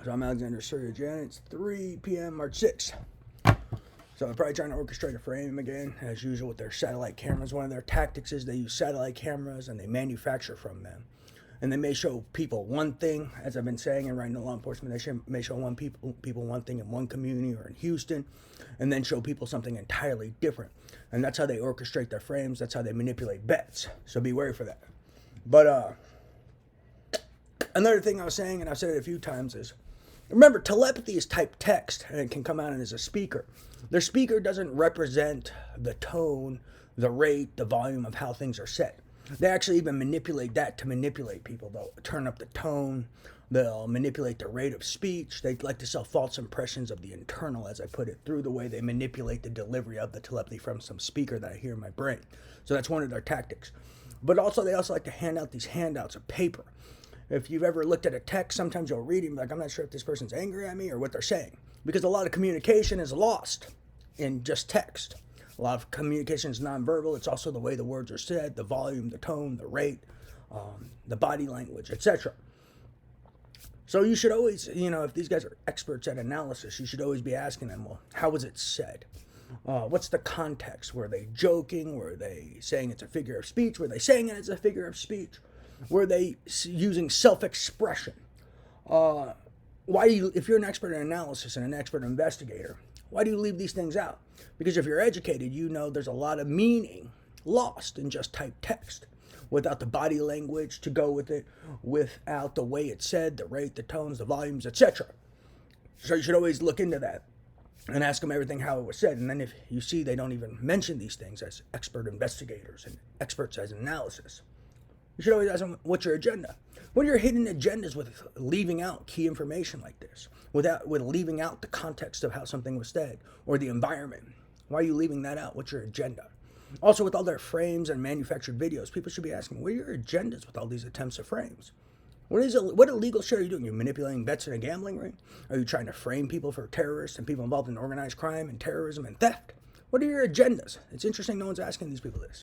So I'm Alexander Suryajan. It's 3 p.m. March 6th. So they're probably trying to orchestrate a frame again, as usual with their satellite cameras. One of their tactics is they use satellite cameras and they manufacture from them. And they may show people one thing, as I've been saying and writing to law enforcement. They may show people one thing in one community or in Houston, and then show people something entirely different. And that's how they orchestrate their frames. That's how they manipulate bets. So be wary for that. But another thing I was saying, and I've said it a few times, is remember, telepathy is typed text, and it can come out as a speaker. Their speaker doesn't represent the tone, the rate, the volume of how things are said. They actually even manipulate that to manipulate people. They'll turn up the tone. They'll manipulate the rate of speech. They like to sell false impressions of the internal, as I put it, through the way they manipulate the delivery of the telepathy from some speaker that I hear in my brain. So that's one of their tactics. But also, they also like to hand out these handouts of paper. If you've ever looked at a text, sometimes you'll read it and be like, I'm not sure if this person's angry at me or what they're saying. Because a lot of communication is lost in just text. A lot of communication is nonverbal. It's also the way the words are said, the volume, the tone, the rate, the body language, etc. So you should always, if these guys are experts at analysis, you should always be asking them, well, how was it said? What's the context? Were they joking? Were they saying it's a figure of speech? Were they saying it as a figure of speech? Were they using self-expression? Why do you, if you're an expert in analysis and an expert investigator, why do you leave these things out? Because if you're educated, you know there's a lot of meaning lost in just typed text, without the body language to go with it, without the way it's said, the rate, the tones, the volumes, etc. So you should always look into that and ask them everything how it was said. And then if you see they don't even mention these things as expert investigators and experts as analysis, you should always ask them, what's your agenda? What are your hidden agendas with leaving out key information like this, with leaving out the context of how something was said or the environment? Why are you leaving that out? What's your agenda? Also, with all their frames and manufactured videos, people should be asking, what are your agendas with all these attempts at frames? What illegal shit are you doing? You're manipulating bets in a gambling ring? Are you trying to frame people for terrorists and people involved in organized crime and terrorism and theft? What are your agendas? It's interesting no one's asking these people this.